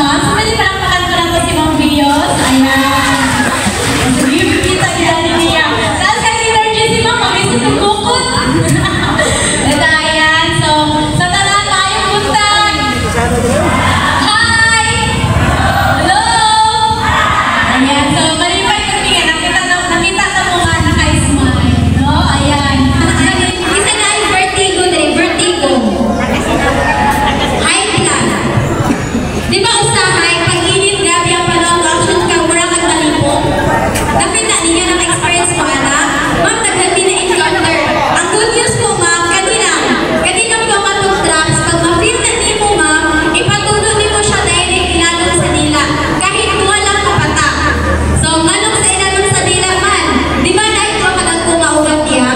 So, pwede palakpakan ko lang po si Ma'am Bios. Ayan. Sige, kita niya. Tapos kay Tito RJ si Ma'am, mag-isa itong bukod. Ayan. So, sa tanan tayo buntag. Hi! Hello! Ayan. So, malipay ko niya. Nakita na mo nga naka-smile. No? Ayan. Isa na yung vertigo na rin. Vertigo. High blood. Di ba usahay, pag-init, grabe ang panahon, action ka, wala kang malipo. Napita ninyo ng experience mo, anak. Ma'am, naghalbi na encounter. Ang good news po, ma'am, kanina po matong drugs, pag ma-feel na di mo, ma'am, ipatulo di mo siya direct ilalong sa dila. Kahit walang kapata. So, manong sa ilalong sa dila, man, di ba dahil ko managkumaugat niya?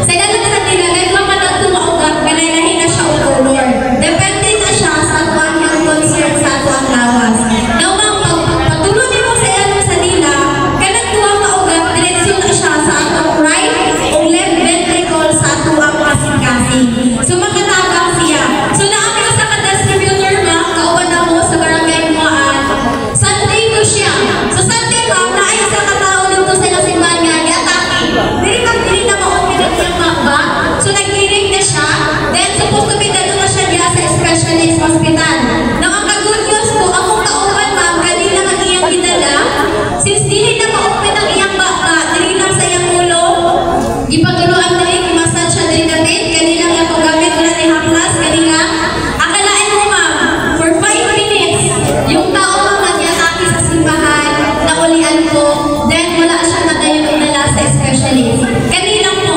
Sa ilalong sa dila, dahil ko managkumaugat, kanailahin na siya ululor. Depende na siya sa tuwang yung concern sa tuwang lawas. Now, ma'am, patulo di mo sa ilalong sa dila, kanang tuwang maugat, diretsyon na siya sa atong right o left ventricle sa tuwang kasing-kasing. So, makatabang siya. So, naami ko sa ka-distributor, ma'am, kauban na mo sa barangay Muaan. Sunday ko siya. So, Sunday, ma'am, naayos sa katao dito sa Lasimban nga, i-atake. Dili na ma-open ang iyang makba. So, nag-hearing na siya. Then, supposed to be dalo na siya diya sa specialist hospital. Now, ang ka-good news po, akong kauban, ma'am, kanina ang iyang gidala. Since dili na ma-open ang iyang makba, dili na sa iyang ulo, ipaguluan na rin, i-massage siya din natin. Kanina nga po gamit, wala ni haplas, kanina. Akalain mo, ma'am, for 5 minutes, yung tao ma'am nag-atake sa simbahan, naulian ko, then wala siya na dayon inala sa specialist. Kanina po,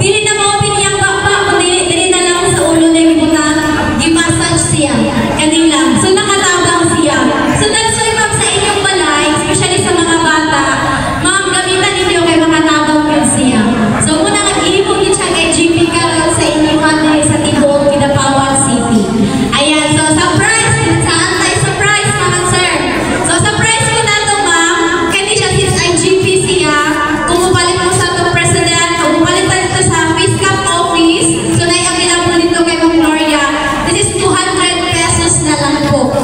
dili na ma-open iyang makba, kundi dili na lang sa ulo na yung butang, i-massage siya. Kanina. So, nakatabang siya. So, that's why, ma'am, sa inyong balay, especially sa mga bata, ma'am, gamitan ninyo kay makatabang yun siya. So, muna nag-iipon din siya kay GP Carol sa inyong hanay sa Tibok, Kidapawan City. Ayan, so surprise! Sa anti-surprise, naman, sir. So, surprise ko na ito, ma'am. Kasi siya, since ay GP siya, kung upalit mo sa itong president, kung upalit tayo ito sa FISCAP office, so nai-available dito kay Ma'am Gloria, this is 200 pesos na lang po.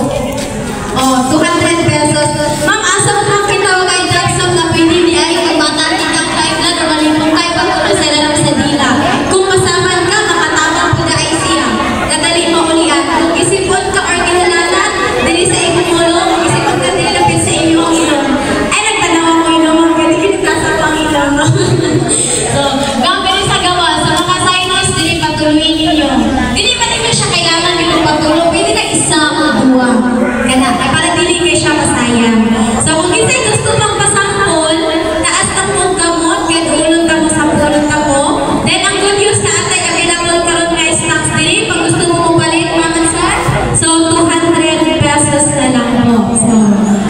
Oh, 200 pesos. Ma'am, asa mo ma'am kitawag ay Jackson na pwede di ay magbata kitang type na or malimpong type ako na sa ilang sa dila. Kung masaman ka, makatabang po na ay siya. Kadali maulian. Kung isipon ka or kinalanan, dili sa inyong ulo, kung isipon ka nilapit sa inyong ilong. Ay, nagtanawa ko ilong, ma'am, kasi kinitasa pang ilong. So, gambili sa gawa, sa mga sinus, dili patuloyin ninyo. Dili ba ninyo siya kailangan nyo patuloy? Pwede na isa o dua. Kana, ay para dili kayo siya masayang. So, kung isa'y gusto mong pasampol, taas na pong gamot, kahit ulong ka mo, sampulong ka mo, then ang good news na atay, available karon nga stocks dili, pag gusto mo mapalit, ma'am and sir, so 200 pesos na lang mo. So,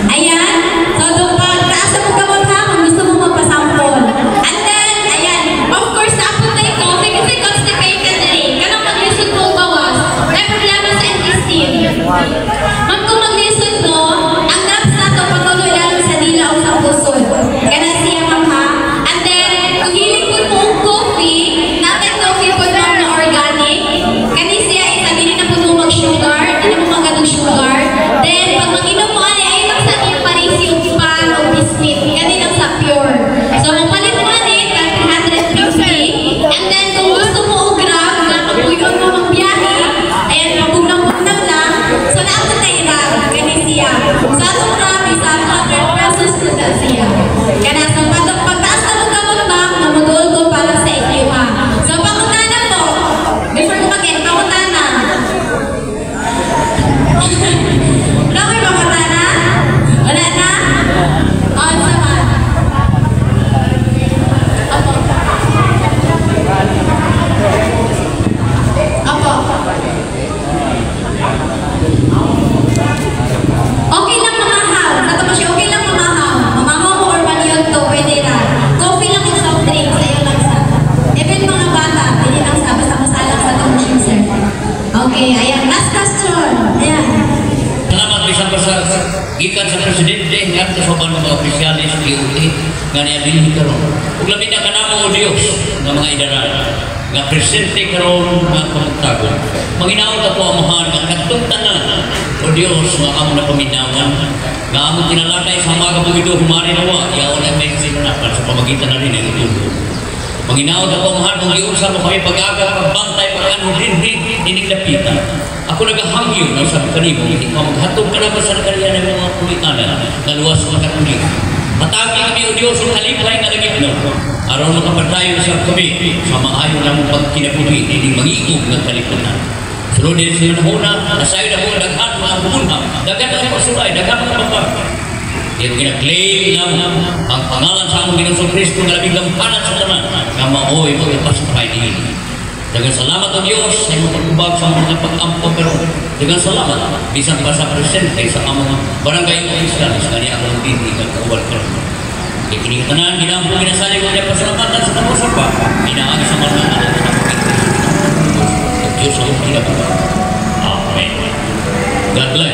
ayan. So, doon pa, taas na pong gamot ha, kung gusto mo magpasampol. And then, ayan, of course, naapot na yung coffee kasi constipated na rin. Kanang mag-lisod mo bawas. May problema sa intestine. Ma'am, kung mag-lisod mo, ang drugs na ito patuloy lalo sa dila o sa pusod. Kaya siya, ma'am, ha? And then, kung hiling po mo ang coffee, natin coffee po ma'am na organic. Kani siya, isa din na po mo mag-sugar, hindi mo magadong sugar. Then, pag mag-inom mo, ay lang sa iyong parisi o pan o biscuit. Kani lang sa pure. So, mapalit mo 350. And then, kung gusto mo o grab, kapuyon mo magbiyahe, ayan, mabugnang-bugnang lang. So, naapot na irag, kani siya. Sa atong grabe, sa 100 pesos po na siya. Kaya sa pagtaas na mong gamot ba, namudol ko para sa inyo ha. So, pangutana po. Before ko mag-end, pangutana. Wala ko yung pangutana? Wala na? On sa man. Apo. Apo. Okay lang mamahaw. Sato mo siya, okay lang mamahaw. Mamahaw mo or maniyot to, pwede na. Coffee lang yung soft drink, sa'yo lang sa. Even mga bata, pwede lang sa, basta masalang sa itong machine, sir. Okay, ayan. Last question. Ayan. Salamat bisa sa gikan sa presidente ngadto sa mga opisyalis DOT nga niadili karon. Ug labi na kanamo o Dios nga mga idaran nga presente karon nga pagtagon. Manginaon ka po amuhan nga kadtong tanan o Diyos, nga among napaminawan, nga among tinalakay sa mga kapagito, humari nawa, yaon ay may sinanapan sa pamagitan na rin ay utulo. Manginaw na pamahan mong iunsa mo kami pag-aga, pagbantay, pag-ano din, diniglapitan. Ako nagahangyo na sa kanimo, ikaw maghatog ka naman sa nakarya ng mga kulikanan, naluwas sa makakulit. Matagi kami o Diyos, ang halipay na lagit no. Araw na kapatayo sa kami, sa maayon na mong pagkinaputi, hindi mangiigog ng kaliputan. Sunod din sa manahuna, nasayo na mo, daghan mga bumunha, daghan mga pagsulay, daghan mga papag. Yung kina-claim na ang pangalan sa among Ginoong Kristo na labing gampanan sa tanan, nga maoy magpasapay din. Dagang salamat o Diyos sa imong pagkubag sa mga pag-ampo, pero dagang salamat, bisan pa sa presente sa among barangay officials, kani ako ng hindi nagkawal ka. Ikinigatanan, ginampo, ginasali ko niya pasalamatan sa tapusan pa, inaagi sa mga alam sa pagkikita. Diyos ang kinapagod. Amen. God bless.